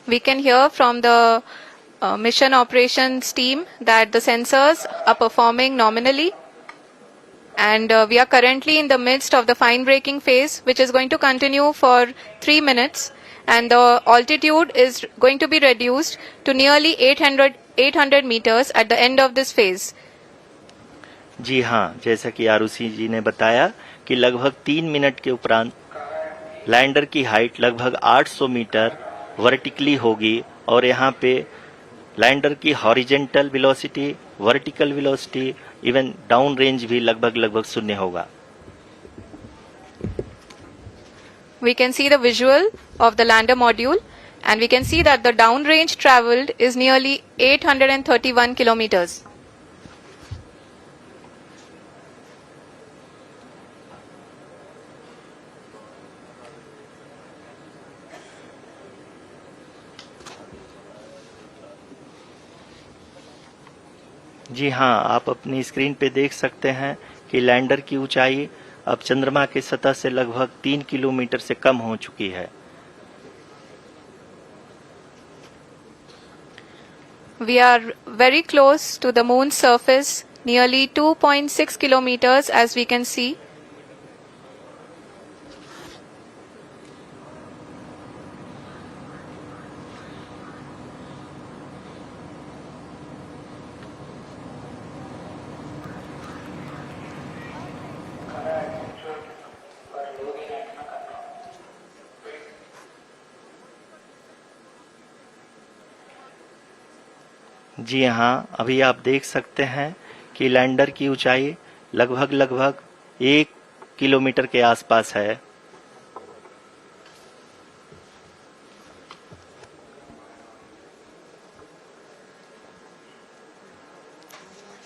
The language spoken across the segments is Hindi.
we can hear from the mission operations team that the sensors are performing nominally, and we are currently in the midst of the fine braking phase, which is going to continue for 3 minutes, and the altitude is going to be reduced to nearly 800 meters at the end of this phase. जी हाँ, जैसा कि आरुषि जी ने बताया कि लगभग 3 मिनट के उपरांत लैंडर की हाइट लगभग 800 मीटर वर्टिकली होगी और यहाँ पे लैंडर की horizontal velocity, vertical velocity, even down range भी लगभग शून्य होगा. We can see the visual of the lander module, and we can see that the down range traveled is nearly 831 kilometers. जी हाँ, आप अपनी स्क्रीन पे देख सकते हैं कि लैंडर की ऊंचाई अब चंद्रमा की सतह से लगभग 3 किलोमीटर से कम हो चुकी है. We are very close to the moon's surface, nearly 2.6 kilometers as we can see. जी हाँ, अभी आप देख सकते हैं कि लैंडर की ऊंचाई लगभग 1 किलोमीटर के आसपास है.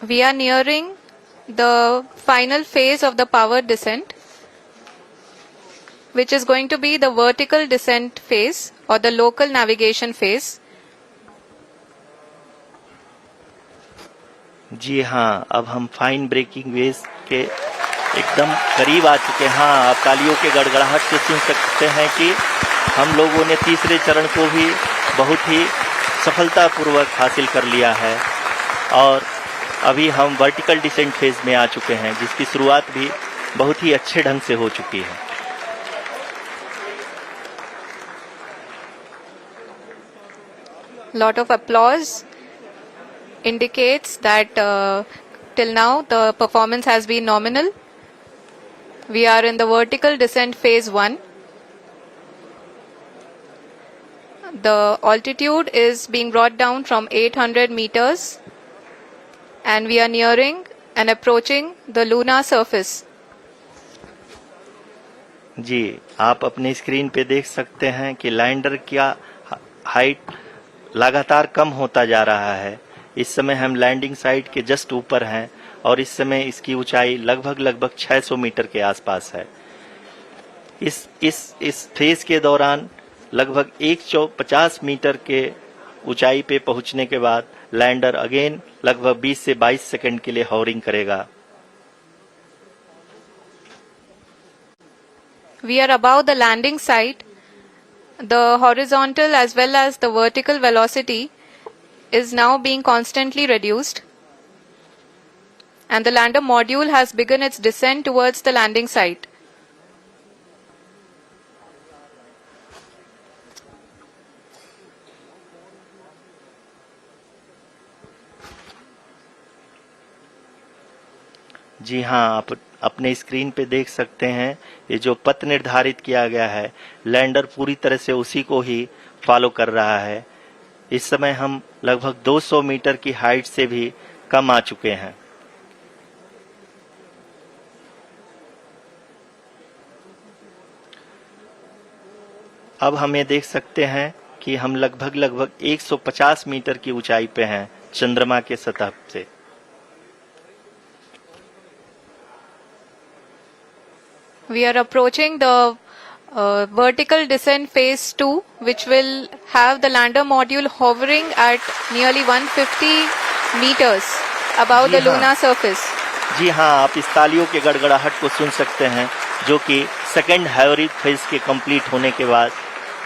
We are nearing the final phase of the power descent, which is going to be the vertical descent phase or the local navigation phase. जी हाँ, अब हम फाइन ब्रेकिंग वेव के एकदम करीब आ चुके हैं. हाँ, आप तालियों के गड़गड़ाहट से सुन सकते हैं कि हम लोगों ने तीसरे चरण को भी बहुत ही सफलतापूर्वक हासिल कर लिया है और अभी हम वर्टिकल डिसेंट फेज में आ चुके हैं, जिसकी शुरुआत भी बहुत ही अच्छे ढंग से हो चुकी है. Lot of applause indicates that till now the performance has been nominal. We are in the vertical descent phase 1. The altitude is being brought down from 800 meters and we are nearing and approaching the lunar surface. जी, आप अपनी स्क्रीन पे देख सकते हैं कि लैंडर का हाइट लगातार कम होता जा रहा है. इस समय हम लैंडिंग साइट के जस्ट ऊपर हैं और इस समय इसकी ऊंचाई लगभग 600 मीटर के आसपास है. इस फेज के दौरान लगभग 150 मीटर के ऊंचाई पे पहुंचने के बाद लैंडर अगेन लगभग 20 से 22 सेकंड के लिए हॉवरिंग करेगा. We are above the landing site. The horizontal as well as the vertical velocity is now being constantly reduced, and the lander module has begun its descent towards the landing site. जी हाँ, आप अपने स्क्रीन पे देख सकते हैं ये जो पथ निर्धारित किया गया है, लैंडर पूरी तरह से उसी को ही फॉलो कर रहा है. इस समय हम लगभग 200 मीटर की हाइट से भी कम आ चुके हैं. अब हम ये देख सकते हैं कि हम लगभग 150 मीटर की ऊंचाई पे हैं चंद्रमा के सतह से. We are approaching the vertical descent phase 2, which will have the lander module hovering at nearly 150 meters above the lunar surface. जी हाँ, आप इस तालियों के गड़गड़ाहट को सुन सकते हैं, जो कि सेकंड हैवरिक फेज के कंप्लीट होने के बाद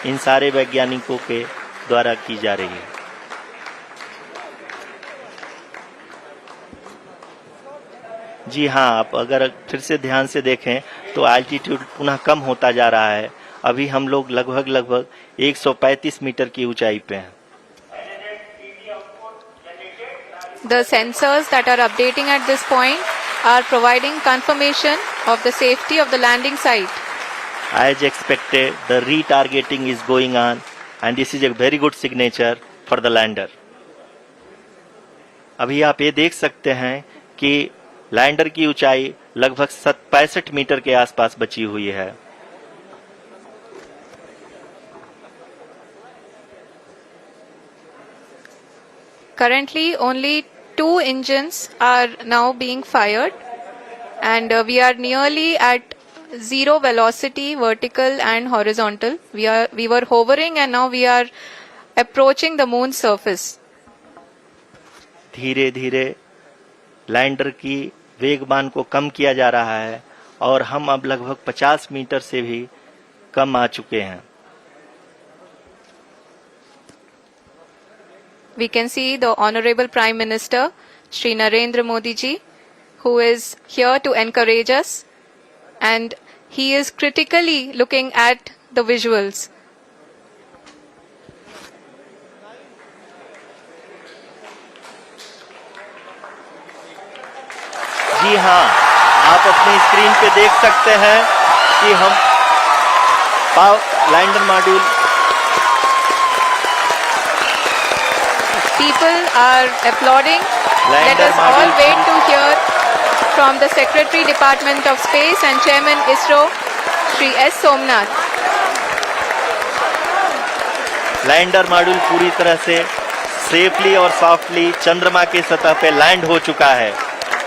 इन सारे वैज्ञानिकों के द्वारा की जा रही है। जी हाँ, आप अगर फिर से ध्यान से देखें तो एल्टीट्यूड पुनः कम होता जा रहा है। अभी हम लोग लगभग 135 मीटर की ऊंचाई पे हैं। The sensors that are updating at this point are providing confirmation of the safety of the landing site. As expected, the retargeting is going on and this is a very good signature for the lander. अभी आप ये देख सकते हैं कि लैंडर की ऊंचाई लगभग 65 मीटर के आसपास बची हुई है। Currently, only 2 engines are now being fired, and we are nearly at zero velocity, vertical and horizontal. We were hovering, and now we are approaching the moon's surface. धीरे धीरे लैंडर की वेगमान को कम किया जा रहा है और हम अब लगभग 50 मीटर से भी कम आ चुके हैं। We can see the Honorable Prime Minister, Shri Narendra Modi ji, who is here to encourage us, and he is critically looking at the visuals. जी हाँ, आप अपनी स्क्रीन पे देख सकते हैं कि हम lander module People are applauding. Let us all wait to hear from the Secretary Department of Space and Chairman ISRO, Shri S. Somnath. Lander module पूरी तरह से सेफली और सॉफ्टली चंद्रमा के सतह पे लैंड हो चुका है।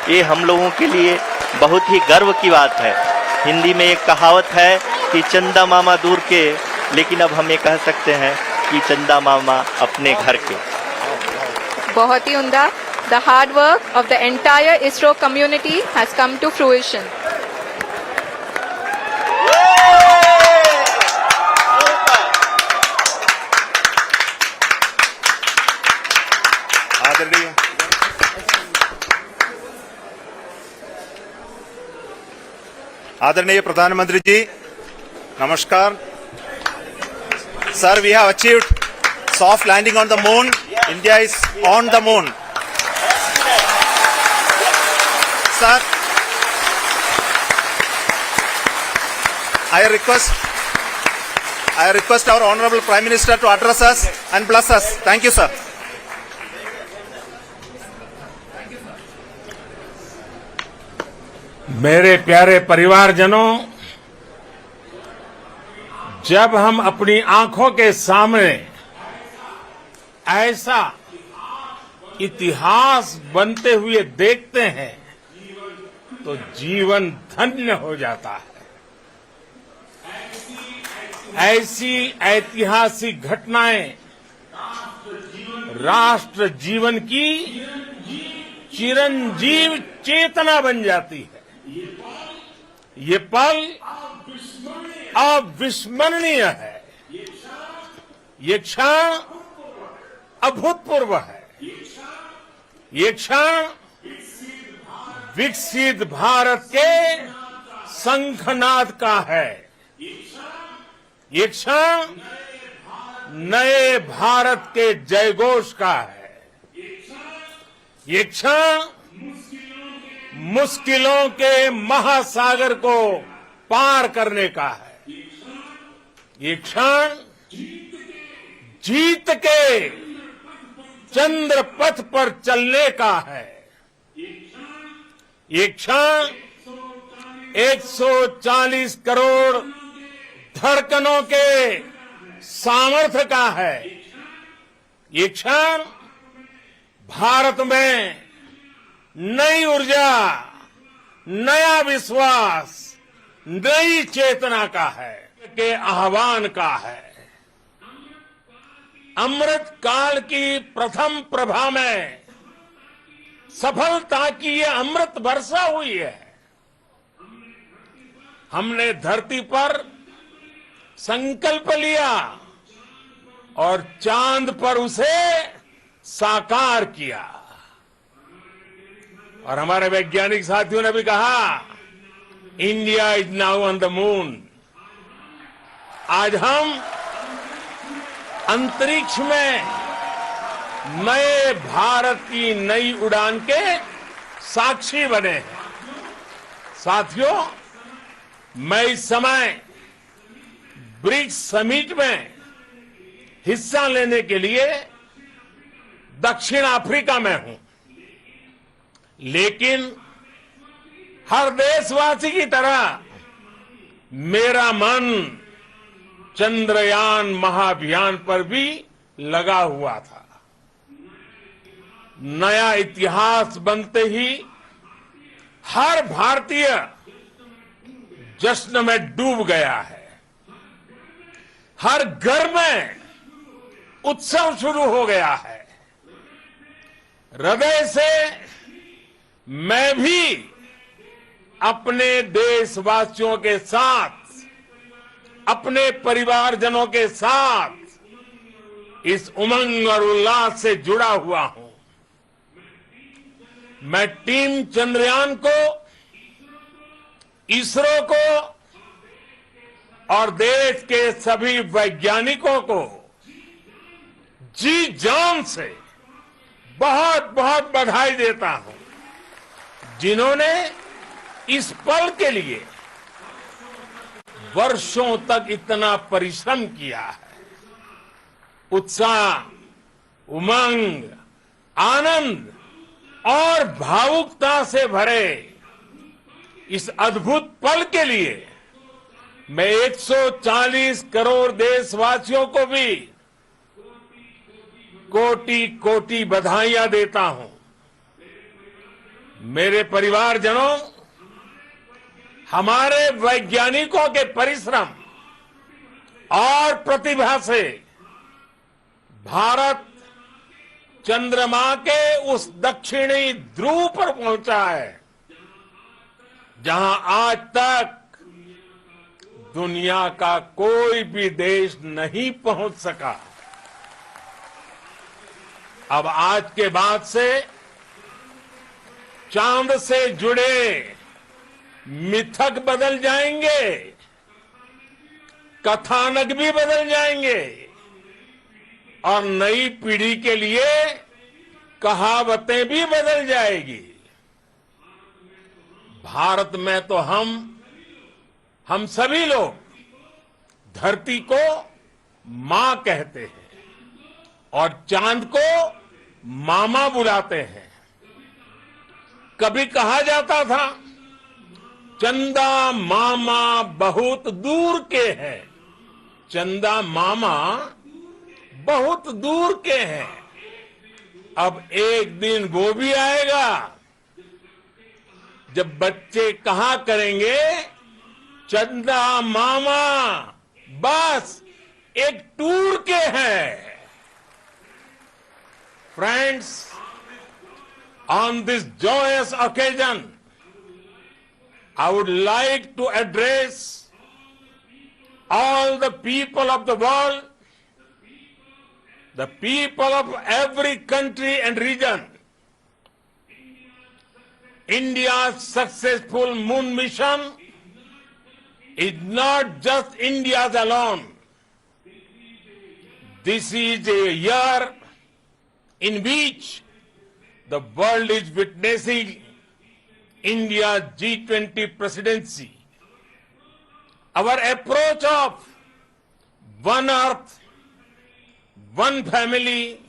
ये हम लोगों के लिए बहुत ही गर्व की बात है। हिंदी में एक कहावत है कि चंदा मामा दूर के, लेकिन अब हम ये कह सकते हैं कि चंदा मामा अपने घर के। बहुत ही उम्दा. The hard work of the entire ISRO community has come to fruition. आदरणीय प्रधानमंत्री जी, नमस्कार. Sir, we have achieved soft landing on the moon. India is on the moon. Sir, I request our Honorable Prime Minister to address us and bless us. Thank you, sir. मेरे प्यारे परिवारजनों, जब हम अपनी आंखों के सामने ऐसा इतिहास बनते हुए देखते हैं तो जीवन धन्य हो जाता है। ऐसी ऐतिहासिक घटनाएं राष्ट्र जीवन की चिरंजीव चेतना बन जाती है। ये पल अविस्मरणीय है। ये क्षण अभूतपूर्व है। ये क्षण विकसित भारत के शंखनाद का है। ये क्षण नए भारत के जयघोष का है। ये क्षण मुश्किलों के महासागर को पार करने का है। ये क्षण जीत के चंद्र पथ पर चलने का है। ये क्षण 140 करोड़ धड़कनों के सामर्थ्य का है। ये क्षण भारत में नई ऊर्जा, नया विश्वास, नई चेतना का है, के आह्वान का है। अमृत काल की प्रथम प्रभा में सफलता की ये अमृत वर्षा हुई है। हमने धरती पर संकल्प लिया और चांद पर उसे साकार किया। और हमारे वैज्ञानिक साथियों ने भी कहा, India is now on the moon. आज हम अंतरिक्ष में नए भारत की नई उड़ान के साक्षी बने हैं। साथियों, मैं इस समय ब्रिक्स समिट में हिस्सा लेने के लिए दक्षिण अफ्रीका में हूं, लेकिन हर देशवासी की तरह मेरा मन चंद्रयान महाअभियान पर भी लगा हुआ था। नया इतिहास बनते ही हर भारतीय जश्न में डूब गया है। हर घर में उत्सव शुरू हो गया है। हृदय से मैं भी अपने देशवासियों के साथ, अपने परिवारजनों के साथ इस उमंग और उल्लास से जुड़ा हुआ हूं। मैं टीम चंद्रयान को, इसरो को और देश के सभी वैज्ञानिकों को जी जान से बहुत बहुत बधाई देता हूं, जिन्होंने इस पल के लिए वर्षों तक इतना परिश्रम किया है। उत्साह, उमंग, आनंद और भावुकता से भरे इस अद्भुत पल के लिए मैं 140 करोड़ देशवासियों को भी कोटि कोटि बधाइयां देता हूं। मेरे परिवारजनों, हमारे वैज्ञानिकों के परिश्रम और प्रतिभा से भारत चंद्रमा के उस दक्षिणी ध्रुव पर पहुंचा है, जहां आज तक दुनिया का कोई भी देश नहीं पहुंच सका। अब आज के बाद से चांद से जुड़े मिथक बदल जाएंगे, कथानक भी बदल जाएंगे और नई पीढ़ी के लिए कहावतें भी बदल जाएगी। भारत में तो हम सभी लोग धरती को मां कहते हैं और चांद को मामा बुलाते हैं। कभी कहा जाता था, चंदा मामा बहुत दूर के हैं। चंदा मामा बहुत दूर के हैं। अब एक दिन वो भी आएगा जब बच्चे कहा करेंगे, चंदा मामा बस एक टूर के हैं। Friends, on this joyous occasion, I would like to address all the people of the world, the people of every country and region. India's successful moon mission is not just India's alone. This is a year in which the world is witnessing India's G20 presidency. Our approach of one earth, one family,